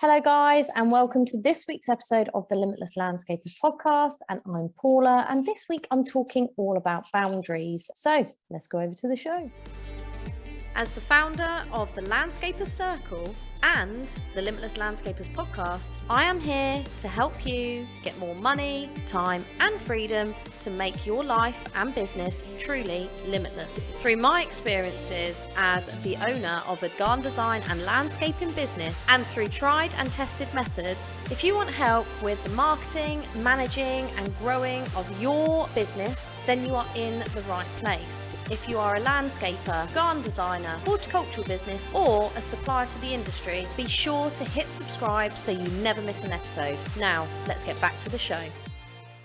Hello guys, and welcome to this week's episode of the Limitless Landscapers podcast. And I'm Paula, and this week I'm talking all about boundaries. So let's go over to the show. As the founder of the Landscapers Circle and the Limitless Landscapers podcast, I am here to help you get more money, time and freedom to make your life and business truly limitless. Through my experiences as the owner of a garden design and landscaping business and through tried and tested methods, if you want help with the marketing, managing and growing of your business, then you are in the right place. If you are a landscaper, garden designer, horticultural business or a supplier to the industry, be sure to hit subscribe so you never miss an episode. Now, let's get back to the show.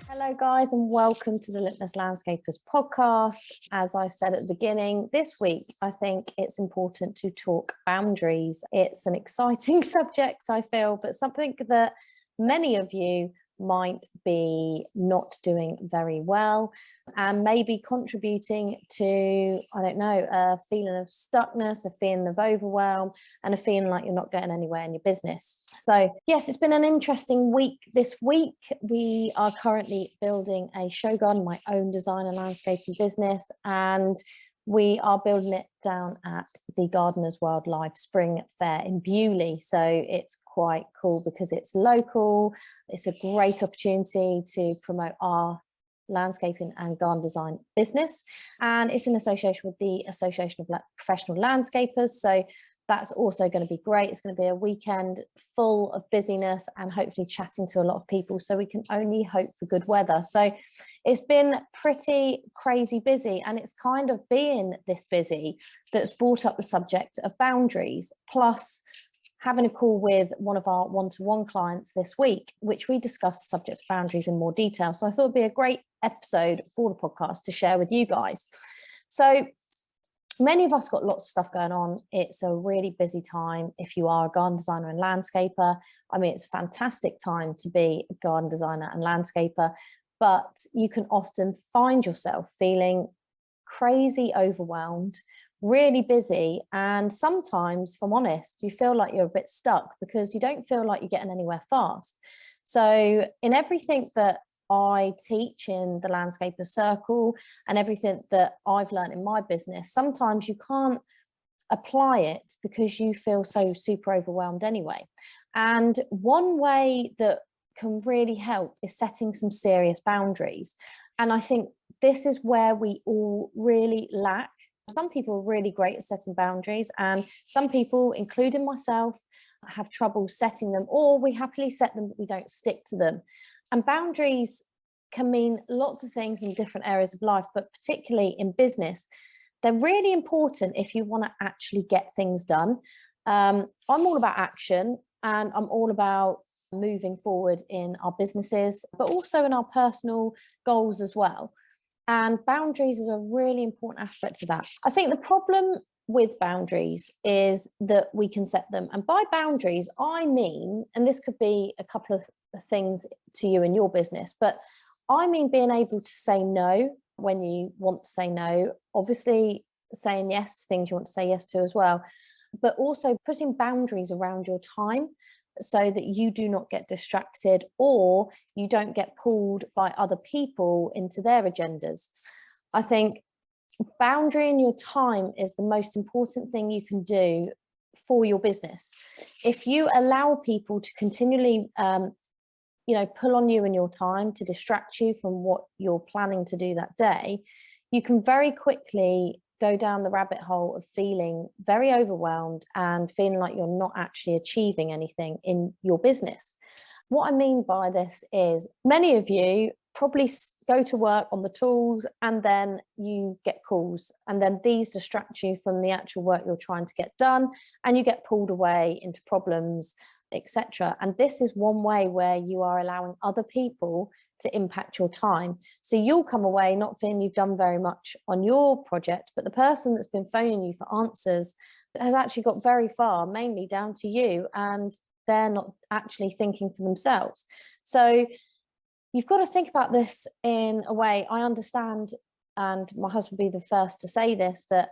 Hello guys, and welcome to the Limitless Landscapers podcast. As I said at the beginning, this week I think it's important to talk boundaries. It's an exciting subject, I feel, but something that many of you might be not doing very well and maybe contributing to, I don't know, a feeling of stuckness, a feeling of overwhelm and a feeling like you're not getting anywhere in your business. So yes, it's been an interesting week. This week we are currently building a show garden, my own design and landscaping business, and we are building it down at the Gardeners Wildlife Spring Fair in Bewley. So it's quite cool because it's local. It's a great opportunity to promote our landscaping and garden design business. And it's in association with the Association of Professional Landscapers. So that's also going to be great. It's going to be a weekend full of busyness and hopefully chatting to a lot of people. So we can only hope for good weather. So it's been pretty crazy busy, and it's kind of being this busy that's brought up the subject of boundaries, plus having a call with one of our one-to-one clients this week, which we discussed the subject of boundaries in more detail. So I thought it'd be a great episode for the podcast to share with you guys. So many of us got lots of stuff going on. It's a really busy time if you are a garden designer and landscaper. I mean, it's a fantastic time to be a garden designer and landscaper, but you can often find yourself feeling crazy overwhelmed, really busy, and sometimes, if I'm honest, you feel like you're a bit stuck because you don't feel like you're getting anywhere fast. So in everything that I teach in the Landscaper Circle and everything that I've learned in my business, sometimes you can't apply it because you feel so super overwhelmed anyway. And one way that can really help is setting some serious boundaries. And I think this is where we all really lack. Some people are really great at setting boundaries, and some people, including myself, have trouble setting them, or we happily set them but we don't stick to them. And boundaries can mean lots of things in different areas of life, but particularly in business, they're really important if you want to actually get things done. I'm all about action, and I'm all about moving forward in our businesses, but also in our personal goals as well. And boundaries is a really important aspect to that. I think the problem with boundaries is that we can set them. And by boundaries, I mean, and this could be a couple of things to you in your business, but I mean being able to say no when you want to say no, obviously saying yes to things you want to say yes to as well, but also putting boundaries around your time so that you do not get distracted or you don't get pulled by other people into their agendas. I think boundarying your time is the most important thing you can do for your business. If you allow people to continually pull on you in your time to distract you from what you're planning to do that day, you can very quickly go down the rabbit hole of feeling very overwhelmed and feeling like you're not actually achieving anything in your business. What I mean by this is many of you probably go to work on the tools and then you get calls, and then these distract you from the actual work you're trying to get done, and you get pulled away into problems, etc. And this is one way where you are allowing other people to impact your time. So you'll come away not feeling you've done very much on your project, but the person that's been phoning you for answers has actually got very far, mainly down to you, and they're not actually thinking for themselves. So you've got to think about this in a way. I understand, and my husband will be the first to say this, that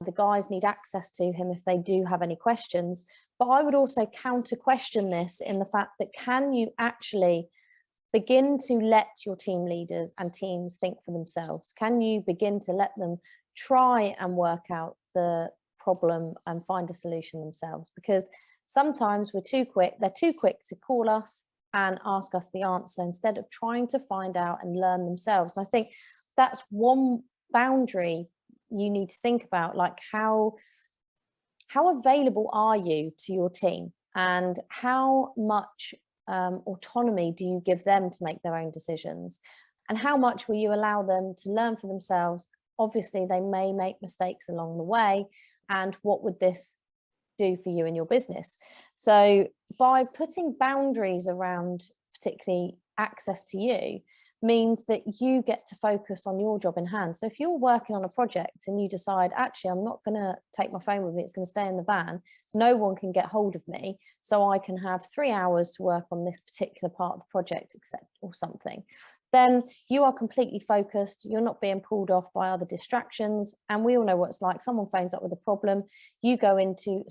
the guys need access to him if they do have any questions, But I would also counter question this in the fact that, can you actually begin to let your team leaders and teams think for themselves? Can you begin to let them try and work out the problem and find a solution themselves? Because sometimes they're too quick to call us and ask us the answer instead of trying to find out and learn themselves. And I think that's one boundary you need to think about, like how available are you to your team, and how much autonomy do you give them to make their own decisions, and how much will you allow them to learn for themselves? Obviously they may make mistakes along the way, and what would this do for you in your business? So by putting boundaries around particularly access to you means that you get to focus on your job in hand. So if you're working on a project and you decide, actually, I'm not going to take my phone with me, it's going to stay in the van, no one can get hold of me, so I can have 3 hours to work on this particular part of the project, except or something, then you are completely focused. You're not being pulled off by other distractions. And we all know what it's like. Someone phones up with a problem, you go into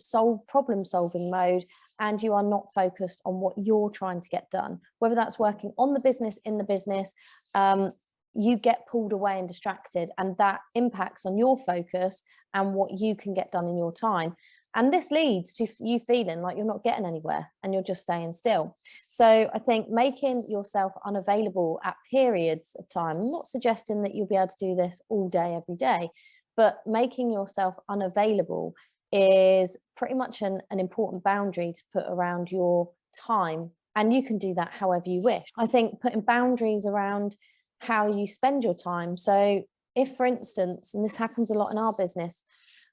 problem solving mode, and you are not focused on what you're trying to get done, whether that's working on the business, in the business. You get pulled away and distracted, and that impacts on your focus and what you can get done in your time. And this leads to you feeling like you're not getting anywhere and you're just staying still. So I think making yourself unavailable at periods of time, I'm not suggesting that you'll be able to do this all day, every day, but making yourself unavailable is pretty much an important boundary to put around your time. And you can do that however you wish. I think putting boundaries around how you spend your time. So if, for instance, and this happens a lot in our business,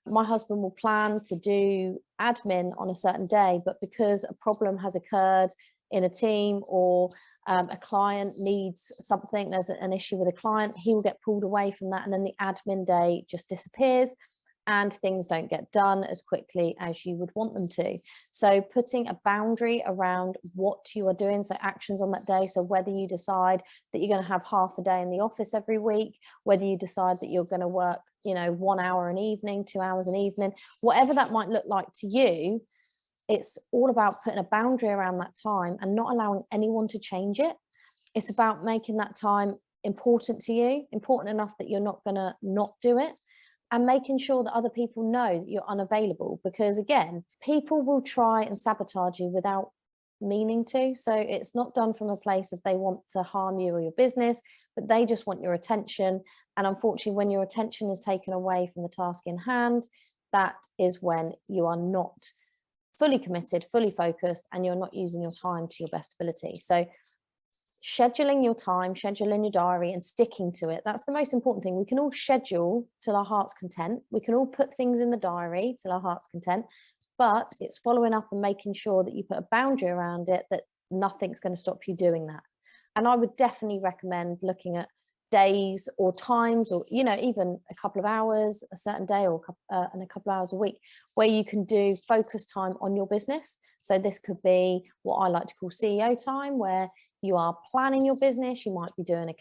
my husband will plan to do admin on a certain day, but because a problem has occurred in a team, or a client needs something, there's an issue with a client, he will get pulled away from that, and then the admin day just disappears and things don't get done as quickly as you would want them to. So putting a boundary around what you are doing, so actions on that day, so whether you decide that you're going to have half a day in the office every week, whether you decide that you're going to work 1 hour an evening, 2 hours an evening, whatever that might look like to you, it's all about putting a boundary around that time and not allowing anyone to change it. It's about making that time important to you, important enough that you're not going to not do it, and making sure that other people know that you're unavailable, because again, people will try and sabotage you without meaning to. So it's not done from a place of they want to harm you or your business, but they just want your attention. And unfortunately, when your attention is taken away from the task in hand, that is when you are not fully committed, fully focused, and you're not using your time to your best ability. So scheduling your time, scheduling your diary and sticking to it, that's the most important thing. We can all schedule till our heart's content. We can all put things in the diary till our heart's content, but it's following up and making sure that you put a boundary around it, that nothing's going to stop you doing that. And I would definitely recommend looking at days or times, or even a couple of hours a certain day, or and a couple of hours a week, where you can do focus time on your business. So this could be what I like to call CEO time, where you are planning your business. You might be doing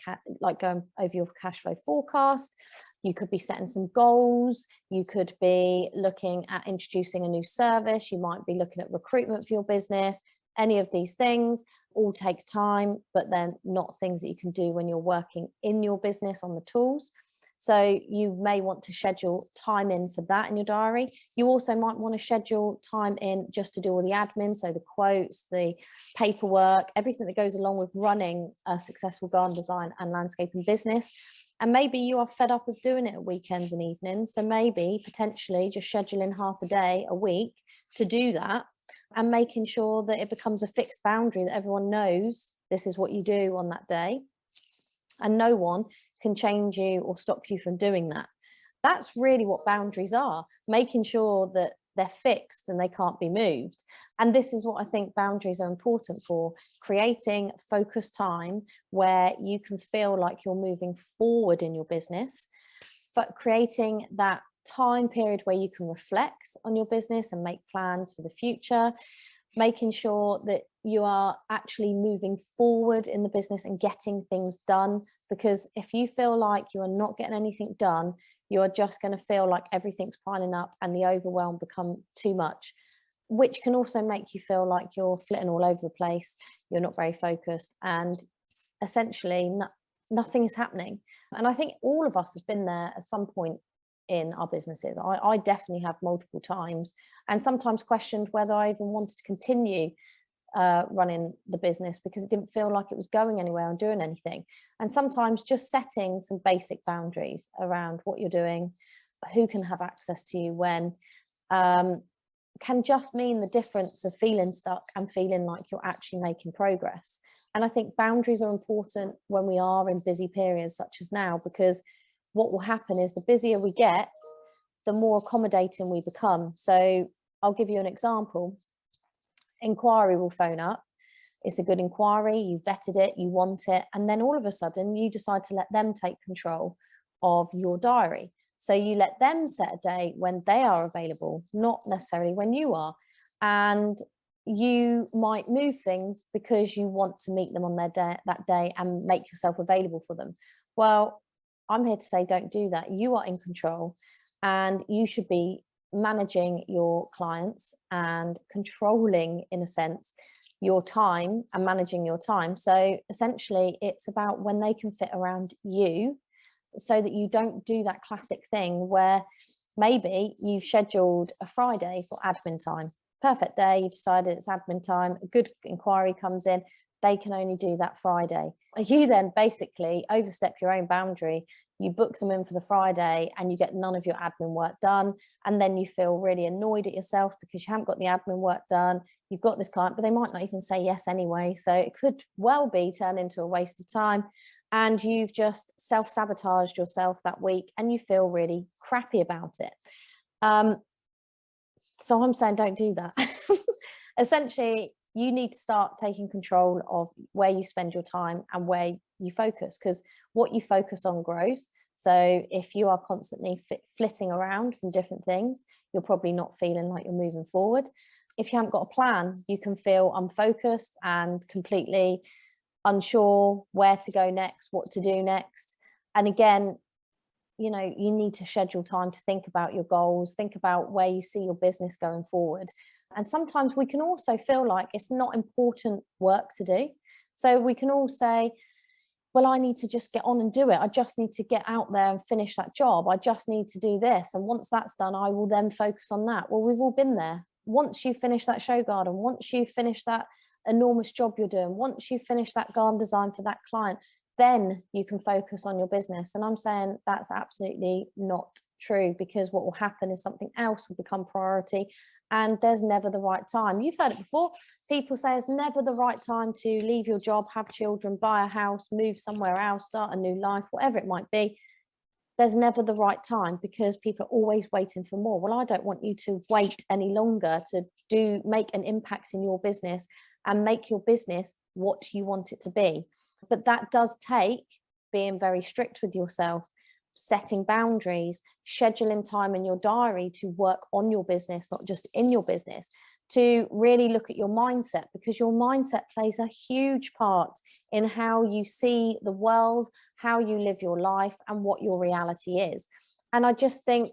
going over your cash flow forecast. You could be setting some goals. You could be looking at introducing a new service. You might be looking at recruitment for your business. Any of these things all take time, but then not things that you can do when you're working in your business on the tools. So you may want to schedule time in for that in your diary. You also might want to schedule time in just to do all the admin, so the quotes, the paperwork, everything that goes along with running a successful garden design and landscaping business. And maybe you are fed up of doing it at weekends and evenings, so maybe potentially just scheduling half a day a week to do that, and making sure that it becomes a fixed boundary, that everyone knows this is what you do on that day, and no one can change you or stop you from doing that. That's really what boundaries are, making sure that they're fixed and they can't be moved. And this is what I think boundaries are important for: creating focused time where you can feel like you're moving forward in your business, but creating that time period where you can reflect on your business and make plans for the future, making sure that you are actually moving forward in the business and getting things done. Because if you feel like you are not getting anything done, you are just going to feel like everything's piling up and the overwhelm become too much. which can also make you feel like you're flitting all over the place, you're not very focused, and essentially nothing is happening. And I think all of us have been there at some point in our businesses. I definitely have multiple times, and sometimes questioned whether I even wanted to continue running the business because it didn't feel like it was going anywhere and doing anything. And sometimes just setting some basic boundaries around what you're doing, who can have access to you when, can just mean the difference of feeling stuck and feeling like you're actually making progress. And I think boundaries are important when we are in busy periods such as now, because what will happen is the busier we get, the more accommodating we become. So I'll give you an example. Inquiry will phone up. It's a good inquiry, you vetted it, you want it, and then all of a sudden you decide to let them take control of your diary. So you let them set a day when they are available, not necessarily when you are. And you might move things because you want to meet them on their day, that day, and make yourself available for them. Well, I'm here to say, don't do that. You are in control, and you should be managing your clients and controlling, in a sense, your time and managing your time. So essentially it's about when they can fit around you, so that you don't do that classic thing where maybe you've scheduled a Friday for admin time, perfect day, you've decided it's admin time, a good inquiry comes in, they can only do that Friday. You then basically overstep your own boundary. You book them in for the Friday and you get none of your admin work done. And then you feel really annoyed at yourself because you haven't got the admin work done. You've got this client, but they might not even say yes anyway. So it could well be turned into a waste of time. And you've just self-sabotaged yourself that week and you feel really crappy about it. So I'm saying don't do that. Essentially, you need to start taking control of where you spend your time and where you focus, because what you focus on grows. So if you are constantly flitting around from different things, you're probably not feeling like you're moving forward. If you haven't got a plan, you can feel unfocused and completely unsure where to go next, what to do next. And again, you know, you need to schedule time to think about your goals, think about where you see your business going forward. And sometimes we can also feel like it's not important work to do. So we can all say, well, I need to just get on and do it. I just need to get out there and finish that job. I just need to do this. And once that's done, I will then focus on that. Well, we've all been there. Once you finish that show garden, once you finish that enormous job you're doing, once you finish that garden design for that client, then you can focus on your business. And I'm saying that's absolutely not true, because what will happen is something else will become priority. And there's never the right time. You've heard it before. People say it's never the right time to leave your job, have children, buy a house, move somewhere else, start a new life, whatever it might be. There's never the right time, because people are always waiting for more. Well, I don't want you to wait any longer to make an impact in your business and make your business what you want it to be. But that does take being very strict with yourself, setting boundaries, scheduling time in your diary to work on your business, not just in your business, to really look at your mindset, because your mindset plays a huge part in how you see the world, how you live your life, and what your reality is. And I just think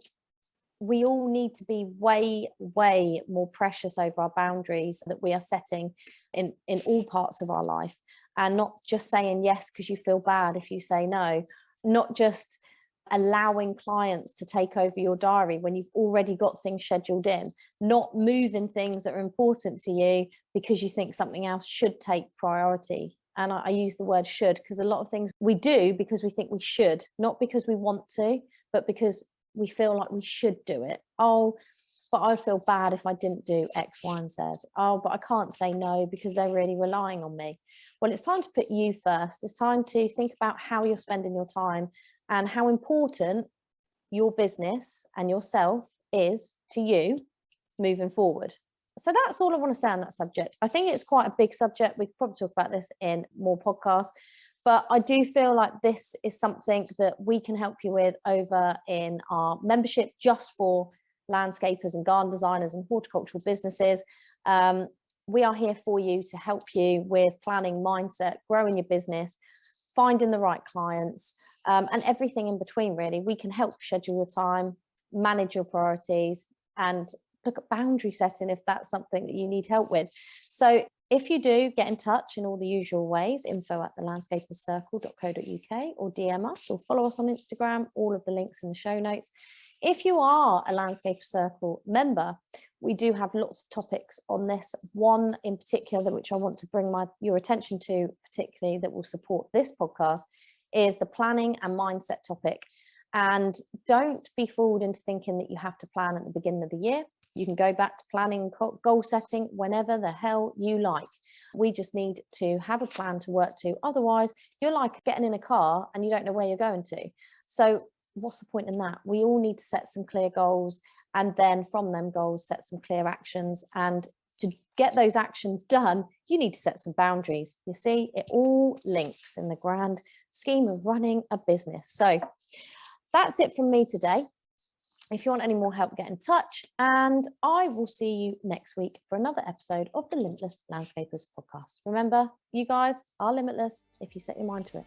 we all need to be way, way more precious over our boundaries that we are setting in all parts of our life, and not just saying yes because you feel bad if you say no, not just allowing clients to take over your diary when you've already got things scheduled in, not moving things that are important to you because you think something else should take priority. And I use the word should because a lot of things we do because we think we should, not because we want to, but because we feel like we should do it. Oh, but I'd feel bad if I didn't do X, Y, and Z. Oh, but I can't say no because they're really relying on me. Well, it's time to put you first. It's time to think about how you're spending your time and how important your business and yourself is to you moving forward. So that's all I want to say on that subject. I think it's quite a big subject. We could probably talk about this in more podcasts, but I do feel like this is something that we can help you with over in our membership just for landscapers and garden designers and horticultural businesses. We are here for you to help you with planning, mindset, growing your business, finding the right clients, and everything in between, really. We can help schedule your time, manage your priorities, and look at boundary setting if that's something that you need help with. So if you do, get in touch in all the usual ways, info@thelandscaperscircle.co.uk, or DM us or follow us on Instagram, all of the links in the show notes. If you are a Landscaper Circle member, we do have lots of topics on this. One in particular, which I want to bring your attention to, particularly that will support this podcast, is the planning and mindset topic. And don't be fooled into thinking that you have to plan at the beginning of the year. You can go back to planning, goal setting whenever the hell you like. We just need to have a plan to work to. Otherwise, you're like getting in a car and you don't know where you're going to. So what's the point in that? We all need to set some clear goals, and then from them goals, set some clear actions. And to get those actions done, you need to set some boundaries. You see, it all links in the grand scheme of running a business. So that's it from me today. If you want any more help, get in touch, and I will see you next week for another episode of the Limitless Landscapers podcast. Remember, you guys are limitless if you set your mind to it.